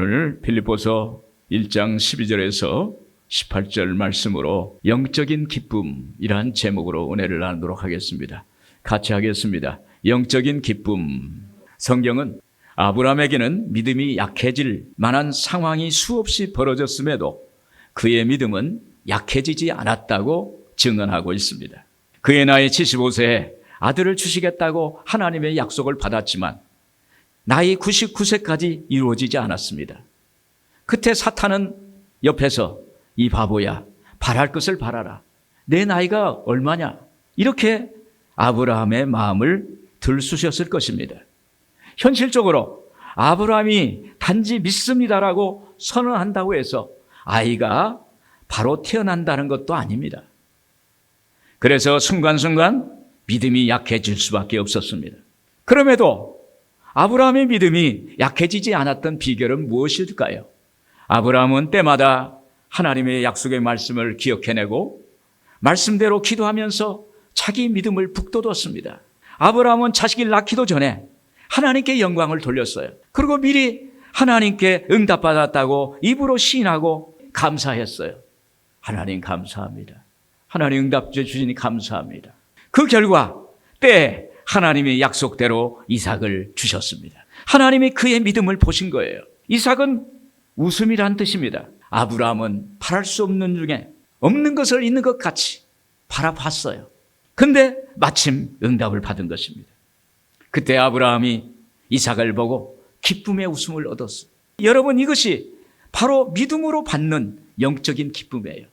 오늘 빌립보서 1장 12절에서 18절 말씀으로 영적인 기쁨이란 제목으로 은혜를 나누도록 하겠습니다. 같이 하겠습니다. 영적인 기쁨. 성경은 아브라함에게는 믿음이 약해질 만한 상황이 수없이 벌어졌음에도 그의 믿음은 약해지지 않았다고 증언하고 있습니다. 그의 나이 75세에 아들을 주시겠다고 하나님의 약속을 받았지만 나이 99세까지 이루어지지 않았습니다. 그때 사탄은 옆에서 이 바보야, 바랄 것을 바라라. 내 나이가 얼마냐? 이렇게 아브라함의 마음을 들쑤셨을 것입니다. 현실적으로 아브라함이 단지 믿습니다라고 선언한다고 해서 아이가 바로 태어난다는 것도 아닙니다. 그래서 순간순간 믿음이 약해질 수밖에 없었습니다. 그럼에도 아브라함의 믿음이 약해지지 않았던 비결은 무엇일까요? 아브라함은 때마다 하나님의 약속의 말씀을 기억해내고 말씀대로 기도하면서 자기 믿음을 북돋웠습니다. 아브라함은 자식을 낳기도 전에 하나님께 영광을 돌렸어요. 그리고 미리 하나님께 응답받았다고 입으로 시인하고 감사했어요. 하나님 감사합니다. 하나님 응답 주시니 감사합니다. 그 결과 때에 하나님의 약속대로 이삭을 주셨습니다. 하나님이 그의 믿음을 보신 거예요. 이삭은 웃음이란 뜻입니다. 아브라함은 바랄 수 없는 중에 없는 것을 있는 것 같이 바라봤어요. 근데 마침 응답을 받은 것입니다. 그때 아브라함이 이삭을 보고 기쁨의 웃음을 얻었어요. 여러분, 이것이 바로 믿음으로 받는 영적인 기쁨이에요.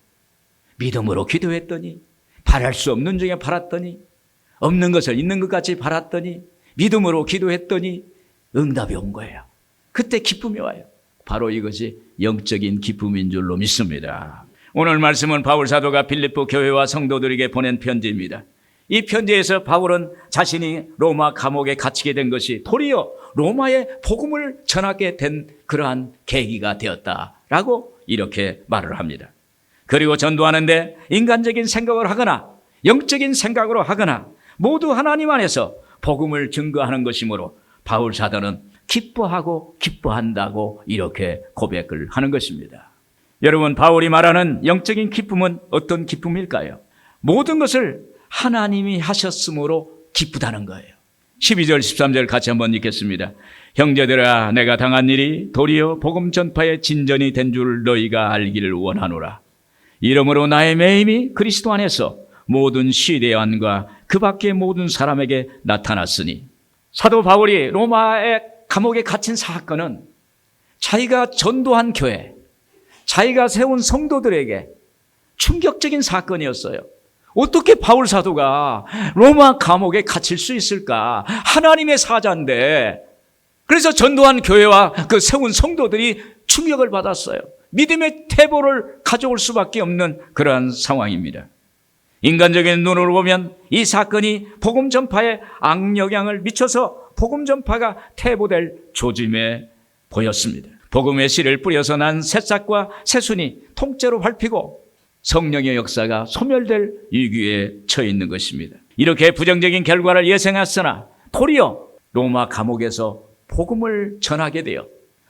믿음으로 기도했더니 바랄 수 없는 중에 바랐더니 없는 것을 있는 것 같이 바랐더니 믿음으로 기도했더니 응답이 온 거예요. 그때 기쁨이 와요. 바로 이것이 영적인 기쁨인 줄로 믿습니다. 오늘 말씀은 바울 사도가 빌립보 교회와 성도들에게 보낸 편지입니다. 이 편지에서 바울은 자신이 로마 감옥에 갇히게 된 것이 도리어 로마의 복음을 전하게 된 그러한 계기가 되었다라고 이렇게 말을 합니다. 그리고 전도하는데 인간적인 생각을 하거나 영적인 생각으로 하거나 모두 하나님 안에서 복음을 증거하는 것이므로 바울 사도는 기뻐하고 기뻐한다고 이렇게 고백을 하는 것입니다. 여러분, 바울이 말하는 영적인 기쁨은 어떤 기쁨일까요? 모든 것을 하나님이 하셨으므로 기쁘다는 거예요. 12절 13절 같이 한번 읽겠습니다. 형제들아, 내가 당한 일이 도리어 복음 전파의 진전이 된 줄 너희가 알기를 원하노라. 이러므로 나의 매임이 그리스도 안에서 모든 시대안과 그 밖의 모든 사람에게 나타났으니. 사도 바울이 로마의 감옥에 갇힌 사건은 자기가 전도한 교회, 자기가 세운 성도들에게 충격적인 사건이었어요. 어떻게 바울 사도가 로마 감옥에 갇힐 수 있을까? 하나님의 사자인데. 그래서 전도한 교회와 그 세운 성도들이 충격을 받았어요. 믿음의 태보를 가져올 수밖에 없는 그러한 상황입니다. 인간적인 눈으로 보면 이 사건이 복음 전파에 악영향을 미쳐서 복음 전파가 태보될 조짐에 보였습니다. 복음의 씨를 뿌려서 난 새싹과 새순이 통째로 밟히고 성령의 역사가 소멸될 위기에 처해 있는 것입니다. 이렇게 부정적인 결과를 예상했으나 도리어 로마 감옥에서 복음을 전하게 되어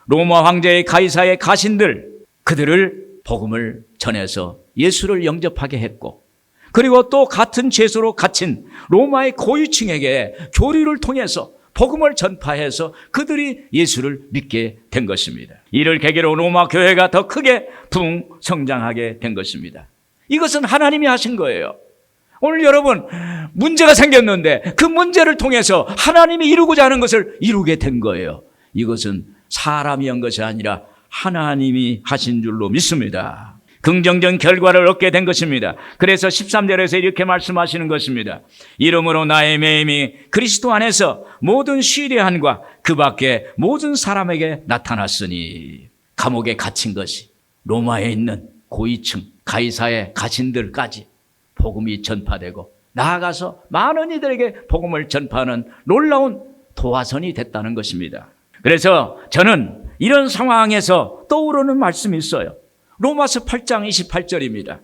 로마 황제의 가이사의 가신들, 그들을 복음을 전해서 예수를 영접하게 했고, 그리고 또 같은 죄수로 갇힌 로마의 고위층에게 교리를 통해서 복음을 전파해서 그들이 예수를 믿게 된 것입니다. 이를 계기로 로마 교회가 더 크게 성장하게 된 것입니다. 이것은 하나님이 하신 거예요. 오늘 여러분, 문제가 생겼는데 그 문제를 통해서 하나님이 이루고자 하는 것을 이루게 된 거예요. 이것은 사람이 한 것이 아니라 하나님이 하신 줄로 믿습니다. 긍정적인 결과를 얻게 된 것입니다. 그래서 13절에서 이렇게 말씀하시는 것입니다. 이러므로 나의 매임이 그리스도 안에서 모든 시대한과 그 밖에 모든 사람에게 나타났으니. 감옥에 갇힌 것이 로마에 있는 고위층, 가이사의 가신들까지 복음이 전파되고 나아가서 많은 이들에게 복음을 전파하는 놀라운 도화선이 됐다는 것입니다. 그래서 저는 이런 상황에서 떠오르는 말씀이 있어요. 로마서 8장 28절입니다.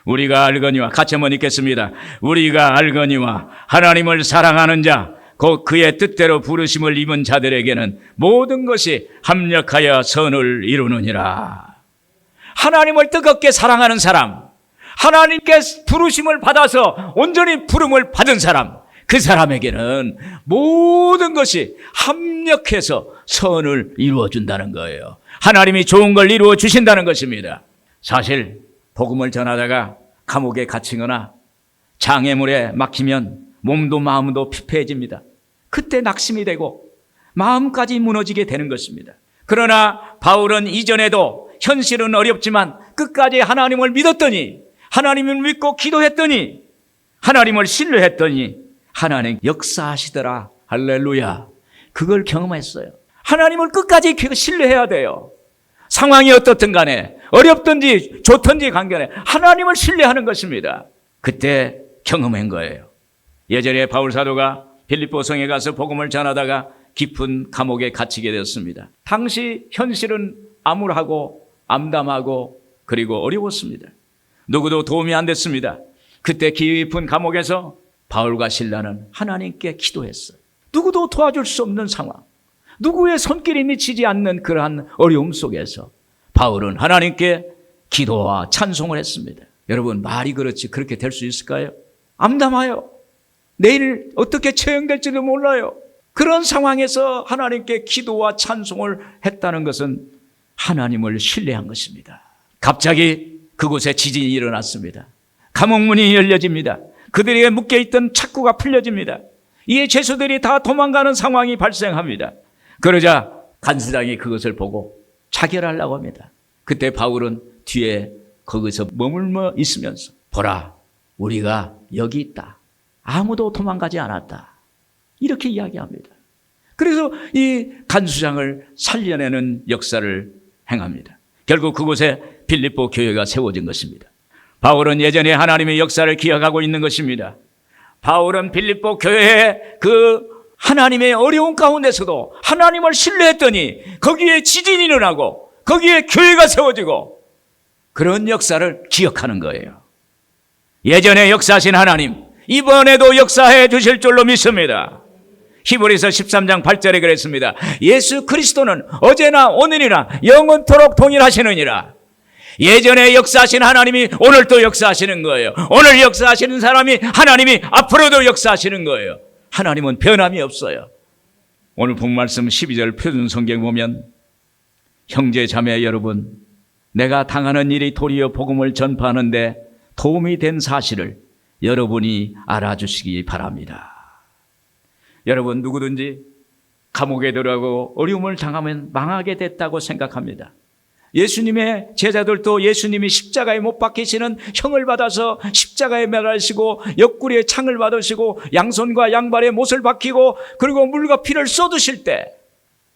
우리가 알거니와, 같이 한번 읽겠습니다. 우리가 알거니와 하나님을 사랑하는 자 곧 그의 뜻대로 부르심을 입은 자들에게는 모든 것이 합력하여 선을 이루느니라. 하나님을 뜨겁게 사랑하는 사람, 하나님께 부르심을 받아서 온전히 부름을 받은 사람, 그 사람에게는 모든 것이 합력해서 선을 이루어준다는 거예요. 하나님이 좋은 걸 이루어 주신다는 것입니다. 사실 복음을 전하다가 감옥에 갇히거나 장애물에 막히면 몸도 마음도 피폐해집니다. 그때 낙심이 되고 마음까지 무너지게 되는 것입니다. 그러나 바울은 이전에도 현실은 어렵지만 끝까지 하나님을 믿었더니, 하나님을 믿고 기도했더니, 하나님을 신뢰했더니 하나님 역사하시더라. 할렐루야. 그걸 경험했어요. 하나님을 끝까지 신뢰해야 돼요. 상황이 어떻든 간에, 어렵든지 좋든지 관계에 하나님을 신뢰하는 것입니다. 그때 경험한 거예요. 예전에 바울 사도가 빌립보 성에 가서 복음을 전하다가 깊은 감옥에 갇히게 되었습니다. 당시 현실은 암울하고 암담하고 그리고 어려웠습니다. 누구도 도움이 안 됐습니다. 그때 깊은 감옥에서 바울과 실라는 하나님께 기도했어요. 누구도 도와줄 수 없는 상황, 누구의 손길이 미치지 않는 그러한 어려움 속에서 바울은 하나님께 기도와 찬송을 했습니다. 여러분, 말이 그렇지 그렇게 될 수 있을까요? 암담해요. 내일 어떻게 처형될지도 몰라요. 그런 상황에서 하나님께 기도와 찬송을 했다는 것은 하나님을 신뢰한 것입니다. 갑자기 그곳에 지진이 일어났습니다. 감옥문이 열려집니다. 그들에게 묶여있던 착고가 풀려집니다. 이에 죄수들이 다 도망가는 상황이 발생합니다. 그러자 간수장이 그것을 보고 자결하려고 합니다. 그때 바울은 뒤에 거기서 머물러 있으면서, 보라, 우리가 여기 있다. 아무도 도망가지 않았다. 이렇게 이야기합니다. 그래서 이 간수장을 살려내는 역사를 행합니다. 결국 그곳에 빌립보 교회가 세워진 것입니다. 바울은 예전에 하나님의 역사를 기억하고 있는 것입니다. 바울은 빌립보 교회에 그 하나님의 어려운 가운데서도 하나님을 신뢰했더니 거기에 지진이 일어나고 거기에 교회가 세워지고 그런 역사를 기억하는 거예요. 예전에 역사하신 하나님, 이번에도 역사해 주실 줄로 믿습니다. 히브리서 13장 8절에 그랬습니다. 예수 그리스도는 어제나 오늘이나 영원토록 동일하시느니라. 예전에 역사하신 하나님이 오늘도 역사하시는 거예요. 오늘 역사하시는 사람이 하나님이 앞으로도 역사하시는 거예요. 하나님은 변함이 없어요. 오늘 본 말씀 12절 표준 성경 보면, 형제 자매 여러분, 내가 당하는 일이 도리어 복음을 전파하는데 도움이 된 사실을 여러분이 알아주시기 바랍니다. 여러분, 누구든지 감옥에 들어가고 어려움을 당하면 망하게 됐다고 생각합니다. 예수님의 제자들도 예수님이 십자가에 못 박히시는 형을 받아서 십자가에 매달리시고 옆구리에 창을 받으시고 양손과 양발에 못을 박히고 그리고 물과 피를 쏟으실 때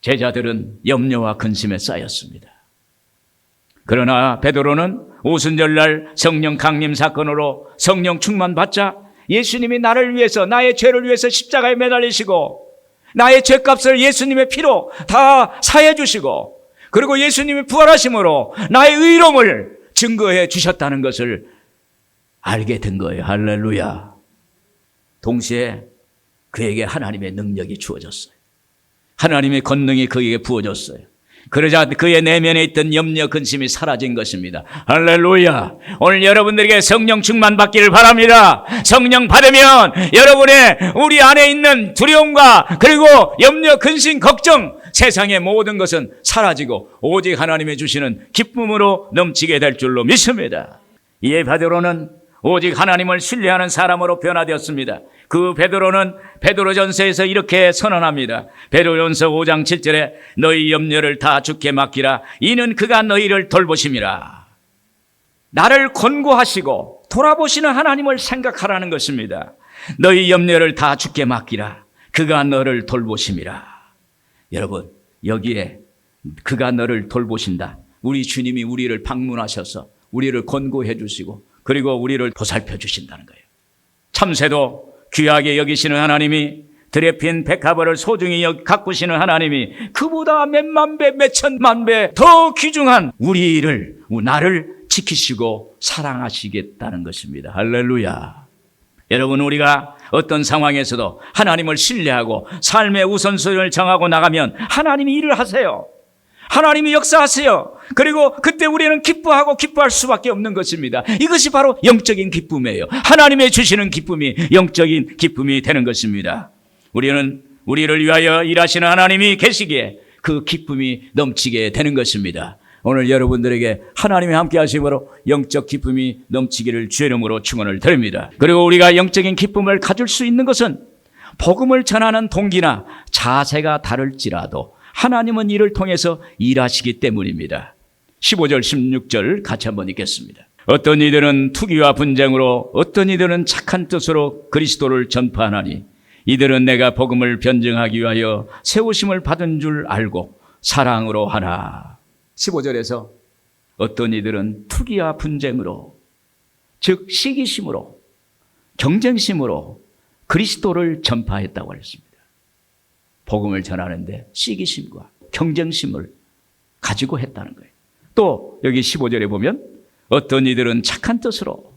제자들은 염려와 근심에 쌓였습니다. 그러나 베드로는 오순절날 성령 강림 사건으로 성령 충만 받자 예수님이 나를 위해서, 나의 죄를 위해서 십자가에 매달리시고 나의 죄값을 예수님의 피로 다 사해 주시고 그리고 예수님이 부활하심으로 나의 의로움을 증거해 주셨다는 것을 알게 된 거예요. 할렐루야. 동시에 그에게 하나님의 능력이 주어졌어요. 하나님의 권능이 그에게 부어졌어요. 그러자 그의 내면에 있던 염려 근심이 사라진 것입니다. 할렐루야. 오늘 여러분들에게 성령 충만 받기를 바랍니다. 성령 받으면 여러분의 우리 안에 있는 두려움과 그리고 염려 근심 걱정, 세상의 모든 것은 사라지고 오직 하나님이 주시는 기쁨으로 넘치게 될 줄로 믿습니다. 이에 베드로는 오직 하나님을 신뢰하는 사람으로 변화되었습니다. 그 베드로는 베드로전서에서 이렇게 선언합니다. 베드로전서 5장 7절에 너희 염려를 다 주께 맡기라. 이는 그가 너희를 돌보심이라. 나를 권고하시고 돌아보시는 하나님을 생각하라는 것입니다. 너희 염려를 다 주께 맡기라. 그가 너를 돌보심이라. 여러분, 여기에 그가 너를 돌보신다. 우리 주님이 우리를 방문하셔서 우리를 권고해 주시고 그리고 우리를 보살펴 주신다는 거예요. 참새도 귀하게 여기시는 하나님이, 들에 핀 백합을 소중히 가꾸시는 하나님이 그보다 몇만 배, 몇천만 배 더 귀중한 나를 지키시고 사랑하시겠다는 것입니다. 할렐루야. 여러분, 우리가 어떤 상황에서도 하나님을 신뢰하고 삶의 우선순위를 정하고 나가면 하나님이 일을 하세요. 하나님이 역사하세요. 그리고 그때 우리는 기뻐하고 기뻐할 수밖에 없는 것입니다. 이것이 바로 영적인 기쁨이에요. 하나님의 주시는 기쁨이 영적인 기쁨이 되는 것입니다. 우리를 위하여 일하시는 하나님이 계시기에 그 기쁨이 넘치게 되는 것입니다. 오늘 여러분들에게 하나님이 함께 하심으로 영적 기쁨이 넘치기를 주의 이름으로 축원을 드립니다. 그리고 우리가 영적인 기쁨을 가질 수 있는 것은 복음을 전하는 동기나 자세가 다를지라도 하나님은 이를 통해서 일하시기 때문입니다. 15절 16절 같이 한번 읽겠습니다. 어떤 이들은 투기와 분쟁으로 어떤 이들은 착한 뜻으로 그리스도를 전파하나니 이들은 내가 복음을 변증하기 위하여 세우심을 받은 줄 알고 사랑으로 하나. 15절에서 어떤 이들은 투기와 분쟁으로, 즉 시기심으로, 경쟁심으로 그리스도를 전파했다고 했습니다. 복음을 전하는데 시기심과 경쟁심을 가지고 했다는 거예요. 또 여기 15절에 보면 어떤 이들은 착한 뜻으로,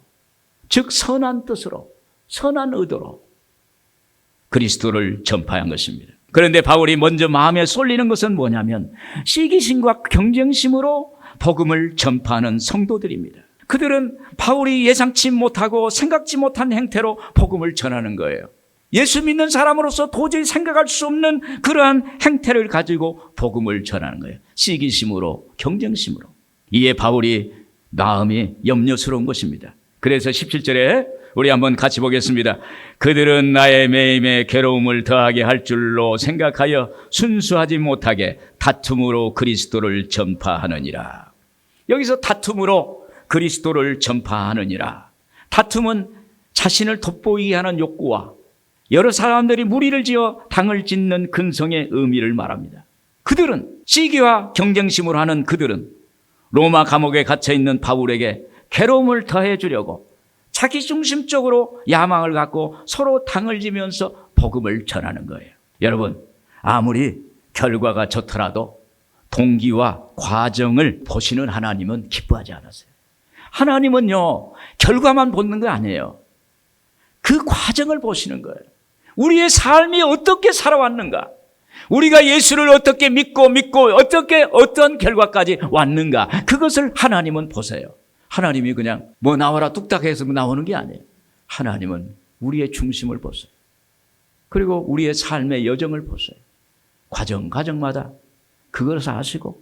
즉 선한 뜻으로, 선한 의도로 그리스도를 전파한 것입니다. 그런데 바울이 먼저 마음에 쏠리는 것은 뭐냐면 시기심과 경쟁심으로 복음을 전파하는 성도들입니다. 그들은 바울이 예상치 못하고 생각지 못한 행태로 복음을 전하는 거예요. 예수 믿는 사람으로서 도저히 생각할 수 없는 그러한 행태를 가지고 복음을 전하는 거예요. 시기심으로, 경쟁심으로. 이에 바울이 마음이 염려스러운 것입니다. 그래서 17절에 우리 한번 같이 보겠습니다. 그들은 나의 매임에 괴로움을 더하게 할 줄로 생각하여 순수하지 못하게 다툼으로 그리스도를 전파하느니라. 여기서 다툼으로 그리스도를 전파하느니라. 다툼은 자신을 돋보이게 하는 욕구와 여러 사람들이 무리를 지어 당을 짓는 근성의 의미를 말합니다. 그들은 시기와 경쟁심으로 하는 그들은 로마 감옥에 갇혀있는 바울에게 괴로움을 더해 주려고 자기 중심적으로 야망을 갖고 서로 당을 지면서 복음을 전하는 거예요. 여러분, 아무리 결과가 좋더라도 동기와 과정을 보시는 하나님은 기뻐하지 않으세요. 하나님은요, 결과만 보는 거 아니에요. 그 과정을 보시는 거예요. 우리의 삶이 어떻게 살아왔는가? 우리가 예수를 어떻게 믿고 어떻게 어떤 결과까지 왔는가? 그것을 하나님은 보세요. 하나님이 그냥 뭐 나와라 뚝딱 해서 나오는 게 아니에요. 하나님은 우리의 중심을 보세요. 그리고 우리의 삶의 여정을 보세요. 과정마다 그것을 아시고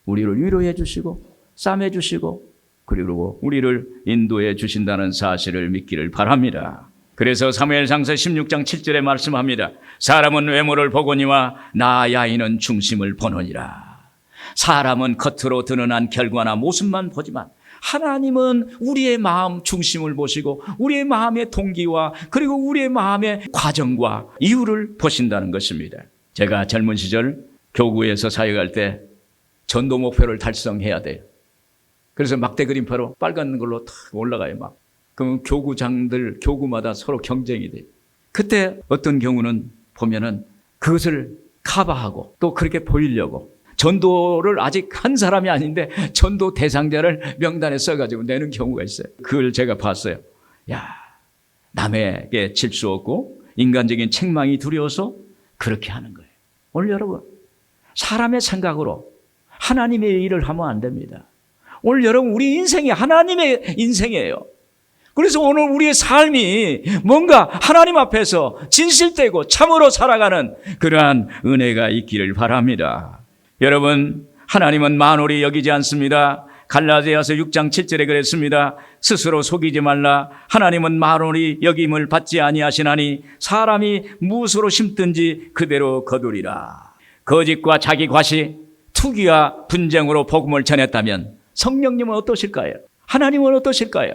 우리를 위로해 주시고 싸매 주시고 그리고 우리를 인도해 주신다는 사실을 믿기를 바랍니다. 그래서 사무엘상서 16장 7절에 말씀합니다. 사람은 외모를 보거니와 나 야인은 중심을 보느니라. 사람은 겉으로 드러난 결과나 모습만 보지만 하나님은 우리의 마음 중심을 보시고 우리의 마음의 동기와 그리고 우리의 마음의 과정과 이유를 보신다는 것입니다. 제가 젊은 시절 교구에서 사역할 때 전도 목표를 달성해야 돼요. 그래서 막대 그림표로 빨간 걸로 탁 올라가요. 막. 그럼 교구장들, 교구마다 서로 경쟁이 돼요. 그때 어떤 경우는 보면은 그것을 커버하고 또 그렇게 보이려고 전도를 아직 한 사람이 아닌데 전도 대상자를 명단에 써가지고 내는 경우가 있어요. 그걸 제가 봤어요. 야, 남에게 질 수 없고 인간적인 책망이 두려워서 그렇게 하는 거예요. 오늘 여러분, 사람의 생각으로 하나님의 일을 하면 안 됩니다. 오늘 여러분, 우리 인생이 하나님의 인생이에요. 그래서 오늘 우리의 삶이 뭔가 하나님 앞에서 진실되고 참으로 살아가는 그러한 은혜가 있기를 바랍니다. 여러분, 하나님은 만홀히 여기지 않습니다. 갈라디아서 6장 7절에 그랬습니다. 스스로 속이지 말라. 하나님은 만홀히 여김을 받지 아니하시나니 사람이 무엇으로 심든지 그대로 거두리라. 거짓과 자기 과시, 투기와 분쟁으로 복음을 전했다면 성령님은 어떠실까요? 하나님은 어떠실까요?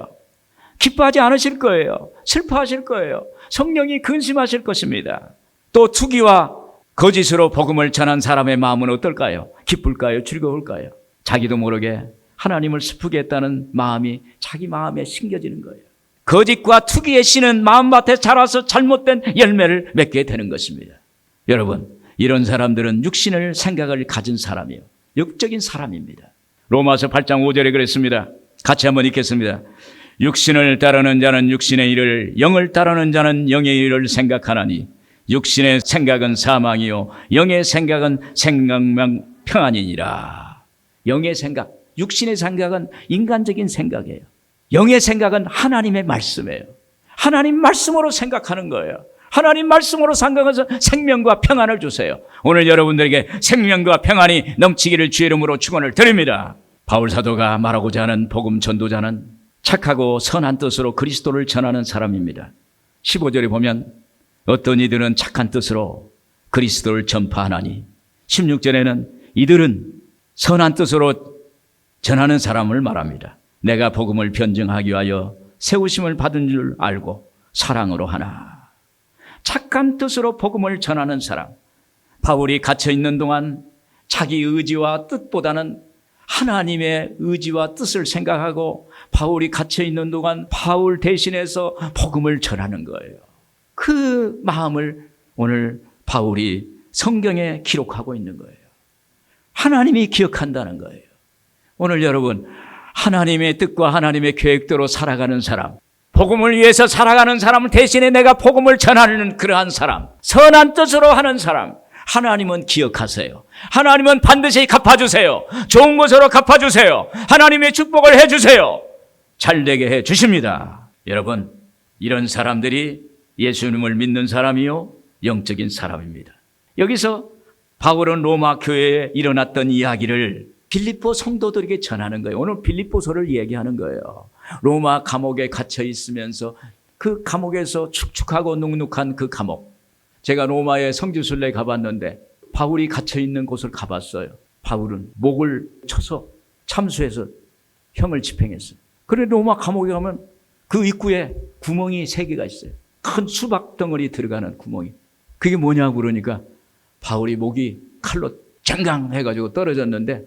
기뻐하지 않으실 거예요. 슬퍼하실 거예요. 성령이 근심하실 것입니다. 또 투기와 거짓으로 복음을 전한 사람의 마음은 어떨까요? 기쁠까요? 즐거울까요? 자기도 모르게 하나님을 슬프게 했다는 마음이 자기 마음에 심겨지는 거예요. 거짓과 투기의 씨는 마음밭에 자라서 잘못된 열매를 맺게 되는 것입니다. 여러분, 이런 사람들은 육신을 생각을 가진 사람이에요. 육적인 사람입니다. 로마서 8장 5절에 그랬습니다. 같이 한번 읽겠습니다. 육신을 따르는 자는 육신의 일을, 영을 따르는 자는 영의 일을 생각하나니 육신의 생각은 사망이요 영의 생각은 생각명 평안이니라. 영의 생각, 육신의 생각은 인간적인 생각이에요. 영의 생각은 하나님의 말씀이에요. 하나님 말씀으로 생각하는 거예요. 하나님 말씀으로 생각해서 생명과 평안을 주세요. 오늘 여러분들에게 생명과 평안이 넘치기를 주의 이름으로 축원을 드립니다. 바울 사도가 말하고자 하는 복음 전도자는 착하고 선한 뜻으로 그리스도를 전하는 사람입니다. 15절에 보면 어떤 이들은 착한 뜻으로 그리스도를 전파하나니, 16절에는 이들은 선한 뜻으로 전하는 사람을 말합니다. 내가 복음을 변증하기 위하여 세우심을 받은 줄 알고 사랑으로 하나. 착한 뜻으로 복음을 전하는 사람. 바울이 갇혀있는 동안 자기 의지와 뜻보다는 하나님의 의지와 뜻을 생각하고 바울이 갇혀있는 동안 바울 대신해서 복음을 전하는 거예요. 그 마음을 오늘 바울이 성경에 기록하고 있는 거예요. 하나님이 기억한다는 거예요. 오늘 여러분, 하나님의 뜻과 하나님의 계획대로 살아가는 사람, 복음을 위해서 살아가는 사람 대신에 내가 복음을 전하는 그러한 사람, 선한 뜻으로 하는 사람, 하나님은 기억하세요. 하나님은 반드시 갚아주세요. 좋은 것으로 갚아주세요. 하나님의 축복을 해주세요. 잘되게 해주십니다. 여러분, 이런 사람들이 예수님을 믿는 사람이요 영적인 사람입니다. 여기서 바울은 로마 교회에 일어났던 이야기를 빌립보 성도들에게 전하는 거예요. 오늘 빌립보서를 얘기하는 거예요. 로마 감옥에 갇혀 있으면서 그 감옥에서 축축하고 눅눅한 그 감옥. 제가 로마의 성지순례 가봤는데 바울이 갇혀 있는 곳을 가봤어요. 바울은 목을 쳐서 참수해서 형을 집행했어요. 그래 로마 감옥에 가면 그 입구에 구멍이 3개가 있어요. 큰 수박 덩어리 들어가는 구멍이. 그게 뭐냐고 그러니까 바울이 목이 칼로 쨍강 해가지고 떨어졌는데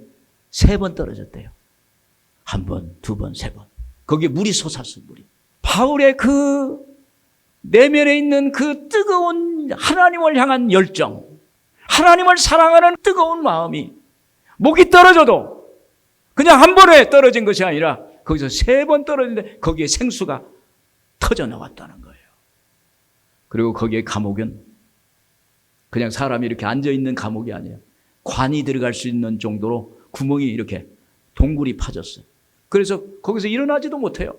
3번 떨어졌대요. 1번, 2번, 3번. 거기에 물이 솟았어, 물이. 바울의 그 내면에 있는 그 뜨거운 하나님을 향한 열정, 하나님을 사랑하는 뜨거운 마음이 목이 떨어져도 그냥 한 번에 떨어진 것이 아니라 거기서 3번 떨어졌는데 거기에 생수가 터져 나왔다는 거예요. 그리고 거기에 감옥은 그냥 사람이 이렇게 앉아있는 감옥이 아니에요. 관이 들어갈 수 있는 정도로 구멍이 이렇게 동굴이 파졌어요. 그래서 거기서 일어나지도 못해요.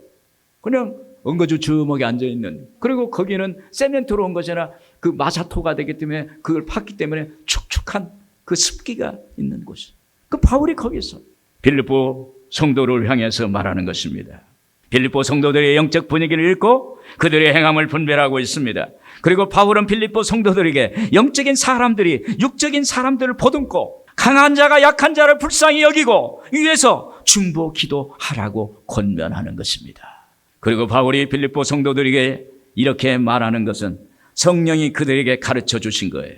그냥 엉거주춤하게 앉아있는. 그리고 거기는 세멘트로 온 것이나 그 마사토가 되기 때문에 그걸 팠기 때문에 축축한 그 습기가 있는 곳이. 그 바울이 거기서 빌립보 성도를 향해서 말하는 것입니다. 빌립보 성도들의 영적 분위기를 읽고 그들의 행함을 분별하고 있습니다. 그리고 바울은 빌립보 성도들에게 영적인 사람들이 육적인 사람들을 보듬고 강한 자가 약한 자를 불쌍히 여기고 위에서 중보 기도하라고 권면하는 것입니다. 그리고 바울이 빌립보 성도들에게 이렇게 말하는 것은 성령이 그들에게 가르쳐 주신 거예요.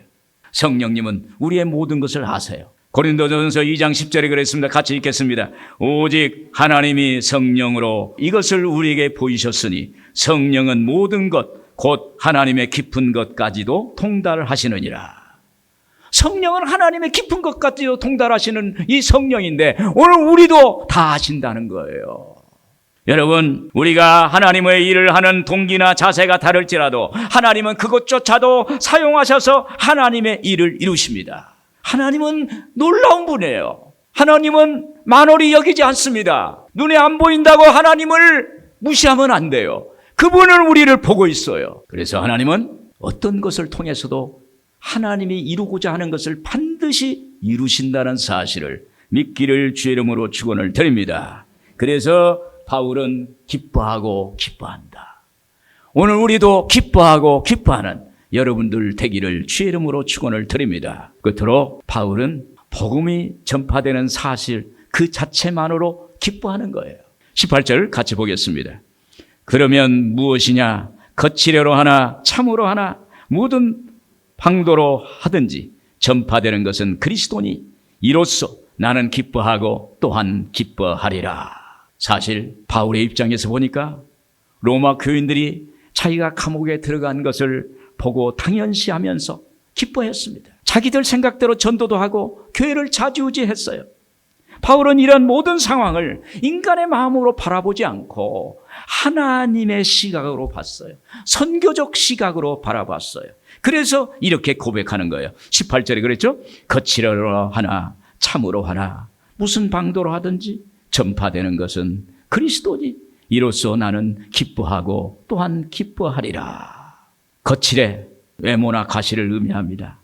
성령님은 우리의 모든 것을 아세요. 고린도전서 2장 10절에 그랬습니다. 같이 읽겠습니다. 오직 하나님이 성령으로 이것을 우리에게 보이셨으니 성령은 모든 것 곧 하나님의 깊은 것까지도 통달하시느니라. 성령은 하나님의 깊은 것까지도 통달하시는 이 성령인데 오늘 우리도 다 아신다는 거예요. 여러분, 우리가 하나님의 일을 하는 동기나 자세가 다를지라도 하나님은 그것조차도 사용하셔서 하나님의 일을 이루십니다. 하나님은 놀라운 분이에요. 하나님은 만홀히 여기지 않습니다. 눈에 안 보인다고 하나님을 무시하면 안 돼요. 그분은 우리를 보고 있어요. 그래서 하나님은 어떤 것을 통해서도 하나님이 이루고자 하는 것을 반드시 이루신다는 사실을 믿기를 주의 이름으로 축원을 드립니다. 그래서 바울은 기뻐하고 기뻐한다. 오늘 우리도 기뻐하고 기뻐하는 여러분들 되기를 주의 이름으로 축원을 드립니다. 끝으로 바울은 복음이 전파되는 사실 그 자체만으로 기뻐하는 거예요. 18절 같이 보겠습니다. 그러면 무엇이냐? 거칠애로 하나 참으로 하나 모든 방도로 하든지 전파되는 것은 그리스도니 이로써 나는 기뻐하고 또한 기뻐하리라. 사실 바울의 입장에서 보니까 로마 교인들이 자기가 감옥에 들어간 것을 보고 당연시하면서 기뻐했습니다. 자기들 생각대로 전도도 하고 교회를 좌지우지했어요. 바울은 이런 모든 상황을 인간의 마음으로 바라보지 않고 하나님의 시각으로 봤어요. 선교적 시각으로 바라봤어요. 그래서 이렇게 고백하는 거예요. 18절에 그랬죠? 거칠어라 하나 참으로 하나 무슨 방도로 하든지 전파되는 것은 그리스도니 이로써 나는 기뻐하고 또한 기뻐하리라. 거칠의 외모나 가시를 의미합니다.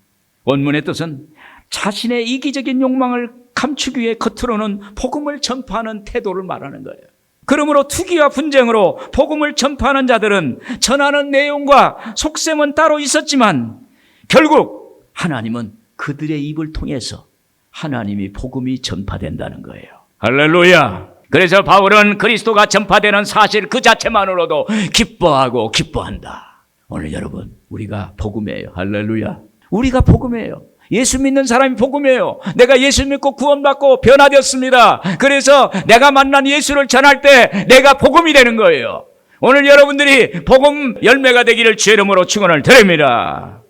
원문의 뜻은 자신의 이기적인 욕망을 감추기 위해 겉으로는 복음을 전파하는 태도를 말하는 거예요. 그러므로 투기와 분쟁으로 복음을 전파하는 자들은 전하는 내용과 속셈은 따로 있었지만 결국 하나님은 그들의 입을 통해서 하나님이 복음이 전파된다는 거예요. 할렐루야. 그래서 바울은 그리스도가 전파되는 사실 그 자체만으로도 기뻐하고 기뻐한다. 오늘 여러분 우리가 복음이에요. 할렐루야. 우리가 복음이에요. 예수 믿는 사람이 복음이에요. 내가 예수 믿고 구원받고 변화되었습니다. 그래서 내가 만난 예수를 전할 때 내가 복음이 되는 거예요. 오늘 여러분들이 복음 열매가 되기를 주의 이름으로 축원을 드립니다.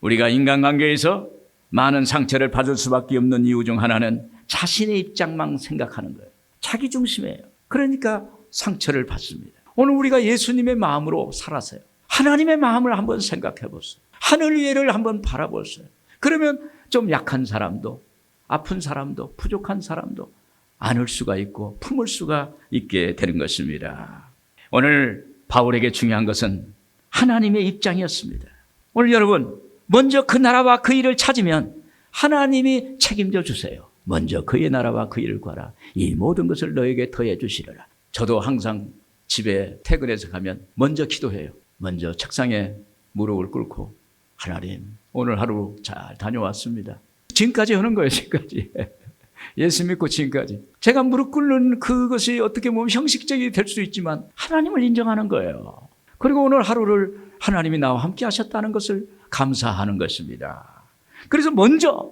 우리가 인간관계에서 많은 상처를 받을 수밖에 없는 이유 중 하나는 자신의 입장만 생각하는 거예요. 자기 중심이에요. 그러니까 상처를 받습니다. 오늘 우리가 예수님의 마음으로 살아서요. 하나님의 마음을 한번 생각해 보세요. 하늘 위를 한번 바라보세요. 그러면 좀 약한 사람도 아픈 사람도 부족한 사람도 안을 수가 있고 품을 수가 있게 되는 것입니다. 오늘 바울에게 중요한 것은 하나님의 입장이었습니다. 오늘 여러분 먼저 그 나라와 그 일을 찾으면 하나님이 책임져 주세요. 먼저 그의 나라와 그 일을 구하라. 이 모든 것을 너에게 더해 주시리라. 저도 항상 집에 퇴근해서 가면 먼저 기도해요. 먼저 책상에 무릎을 꿇고 하나님 오늘 하루 잘 다녀왔습니다. 지금까지 하는 거예요. 지금까지. 예수 믿고 지금까지. 제가 무릎 꿇는 그것이 어떻게 보면 형식적이 될 수 있지만 하나님을 인정하는 거예요. 그리고 오늘 하루를 하나님이 나와 함께 하셨다는 것을 감사하는 것입니다. 그래서 먼저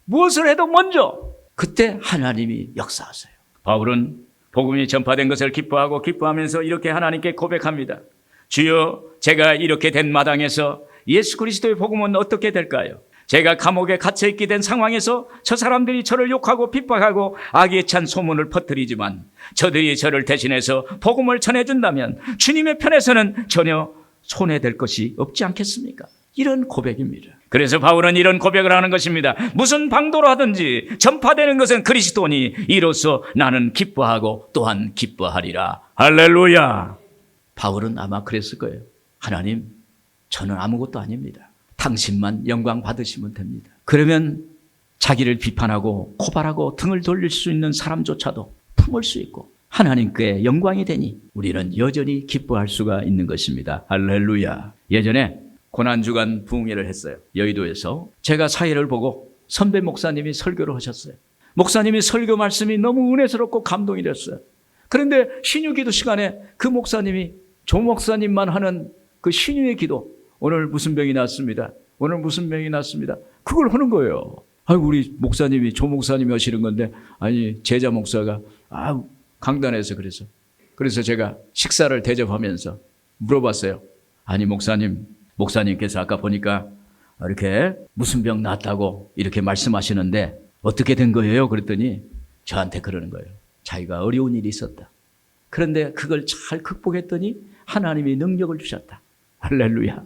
무엇을 해도 먼저 그때 하나님이 역사하세요. 바울은 복음이 전파된 것을 기뻐하고 기뻐하면서 이렇게 하나님께 고백합니다. 주여 제가 이렇게 된 마당에서 예수 그리스도의 복음은 어떻게 될까요? 제가 감옥에 갇혀있게 된 상황에서 저 사람들이 저를 욕하고 핍박하고 악에 찬 소문을 퍼뜨리지만 저들이 저를 대신해서 복음을 전해준다면 주님의 편에서는 전혀 손해될 것이 없지 않겠습니까? 이런 고백입니다. 그래서 바울은 이런 고백을 하는 것입니다. 무슨 방도로 하든지 전파되는 것은 그리스도니 이로써 나는 기뻐하고 또한 기뻐하리라. 할렐루야. 바울은 아마 그랬을 거예요. 하나님, 저는 아무것도 아닙니다. 당신만 영광 받으시면 됩니다. 그러면 자기를 비판하고 고발하고 등을 돌릴 수 있는 사람조차도 품을 수 있고 하나님께 영광이 되니 우리는 여전히 기뻐할 수가 있는 것입니다. 할렐루야. 예전에 고난주간 부흥회를 했어요. 여의도에서. 제가 사회를 보고 선배 목사님이 설교를 하셨어요. 목사님이 설교 말씀이 너무 은혜스럽고 감동이 됐어요. 그런데 신유기도 시간에 그 목사님이 조 목사님만 하는 그 신유의 기도, 오늘 무슨 병이 났습니다. 오늘 무슨 병이 났습니다. 그걸 하는 거예요. 아이고 우리 목사님이 조 목사님이 하시는 건데 아니 제자 목사가 강단에서 그래서 제가 식사를 대접하면서 물어봤어요. 아니 목사님께서 아까 보니까 이렇게 무슨 병 났다고 이렇게 말씀하시는데 어떻게 된 거예요? 그랬더니 저한테 그러는 거예요. 자기가 어려운 일이 있었다. 그런데 그걸 잘 극복했더니 하나님이 능력을 주셨다. 할렐루야.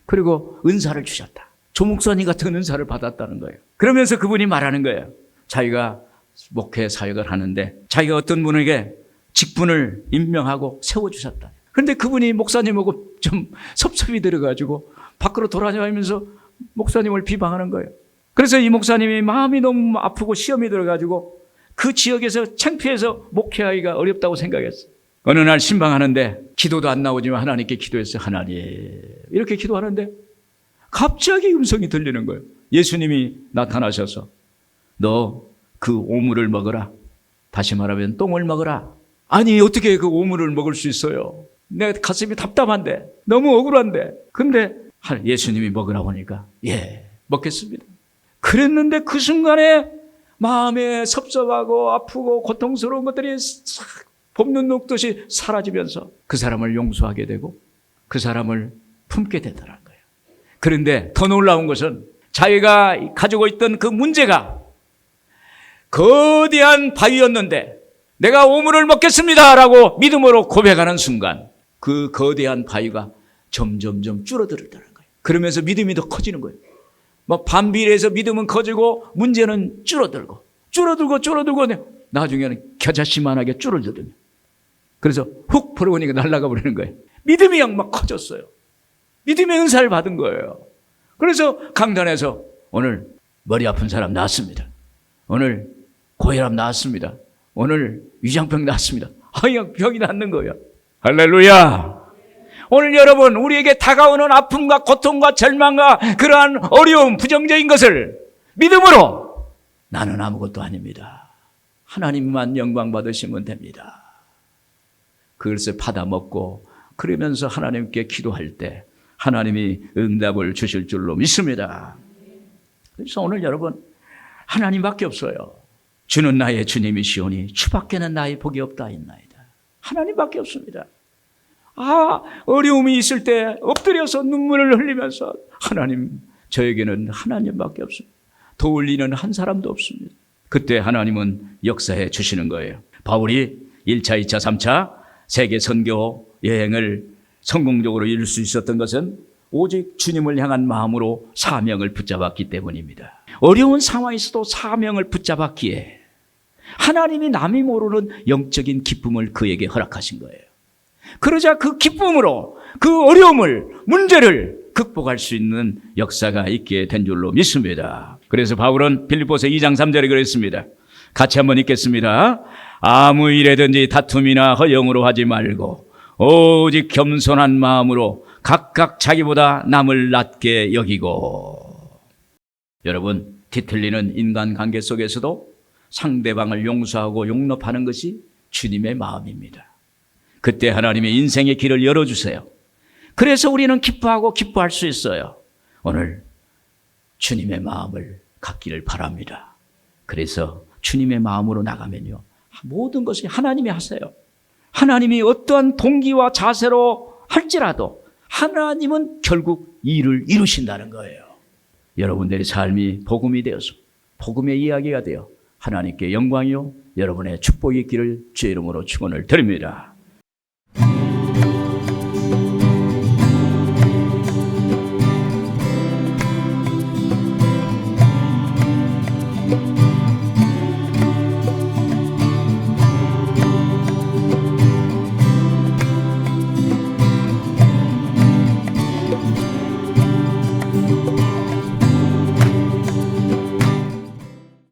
그리고 은사를 주셨다. 조목사님 같은 은사를 받았다는 거예요. 그러면서 그분이 말하는 거예요. 자기가 목회 사역을 하는데 자기가 어떤 분에게 직분을 임명하고 세워주셨다. 그런데 그분이 목사님하고 좀 섭섭이 들어가지고 밖으로 돌아다니면서 목사님을 비방하는 거예요. 그래서 이 목사님이 마음이 너무 아프고 시험이 들어가지고 그 지역에서 창피해서 목회하기가 어렵다고 생각했어요. 어느 날 신방하는데 기도도 안 나오지만 하나님께 기도했어요. 하나님 이렇게 기도하는데 갑자기 음성이 들리는 거예요. 예수님이 나타나셔서 너 그 오물을 먹어라. 다시 말하면 똥을 먹어라. 아니 어떻게 그 오물을 먹을 수 있어요? 내 가슴이 답답한데 너무 억울한데 근데 예수님이 먹으라고 하니까 먹겠습니다. 그랬는데 그 순간에 마음에 섭섭하고 아프고 고통스러운 것들이 봄눈 녹듯이 사라지면서 그 사람을 용서하게 되고 그 사람을 품게 되더라는 거예요. 그런데 더 놀라운 것은 자기가 가지고 있던 그 문제가 거대한 바위였는데 내가 오물을 먹겠습니다라고 믿음으로 고백하는 순간 그 거대한 바위가 점점점 줄어들었다는 거예요. 그러면서 믿음이 더 커지는 거예요. 뭐 반비례해서 믿음은 커지고 문제는 줄어들고 나중에는 겨자씨만하게 줄어들거든요. 그래서 훅 풀어보니까 날아가 버리는 거예요. 믿음이 막 커졌어요. 믿음의 은사를 받은 거예요. 그래서 강단에서 오늘 머리 아픈 사람 나았습니다. 오늘 고혈압 나았습니다. 오늘 위장병 나았습니다. 그냥 병이 낫는 거예요. 할렐루야. 오늘 여러분, 우리에게 다가오는 아픔과 고통과 절망과 그러한 어려움, 부정적인 것을 믿음으로 나는 아무것도 아닙니다. 하나님만 영광 받으시면 됩니다. 그것을 받아먹고 그러면서 하나님께 기도할 때 하나님이 응답을 주실 줄로 믿습니다. 그래서 오늘 여러분, 하나님밖에 없어요. 주는 나의 주님이시오니 주밖에는 나의 복이 없다있나이다. 하나님밖에 없습니다. 어려움이 있을 때 엎드려서 눈물을 흘리면서 하나님, 저에게는 하나님밖에 없습니다. 도울 이는 한 사람도 없습니다. 그때 하나님은 역사해 주시는 거예요. 바울이 1차, 2차, 3차 세계 선교 여행을 성공적으로 이룰 수 있었던 것은 오직 주님을 향한 마음으로 사명을 붙잡았기 때문입니다. 어려운 상황에서도 사명을 붙잡았기에 하나님이 남이 모르는 영적인 기쁨을 그에게 허락하신 거예요. 그러자 그 기쁨으로 그 어려움을, 문제를 극복할 수 있는 역사가 있게 된 줄로 믿습니다. 그래서 바울은 빌립보서 2장 3절에 그랬습니다. 같이 한번 읽겠습니다. 아무 일에든지 다툼이나 허영으로 하지 말고 오직 겸손한 마음으로 각각 자기보다 남을 낮게 여기고. 여러분, 뒤틀리는 인간관계 속에서도 상대방을 용서하고 용납하는 것이 주님의 마음입니다. 그때 하나님의 인생의 길을 열어주세요. 그래서 우리는 기뻐하고 기뻐할 수 있어요. 오늘 주님의 마음을 갖기를 바랍니다. 그래서 주님의 마음으로 나가면요, 모든 것이 하나님이 하세요. 하나님이 어떠한 동기와 자세로 할지라도 하나님은 결국 일을 이루신다는 거예요. 여러분들의 삶이 복음이 되어서 복음의 이야기가 되어 하나님께 영광이요 여러분의 축복이 있기를 주의 이름으로 축원을 드립니다.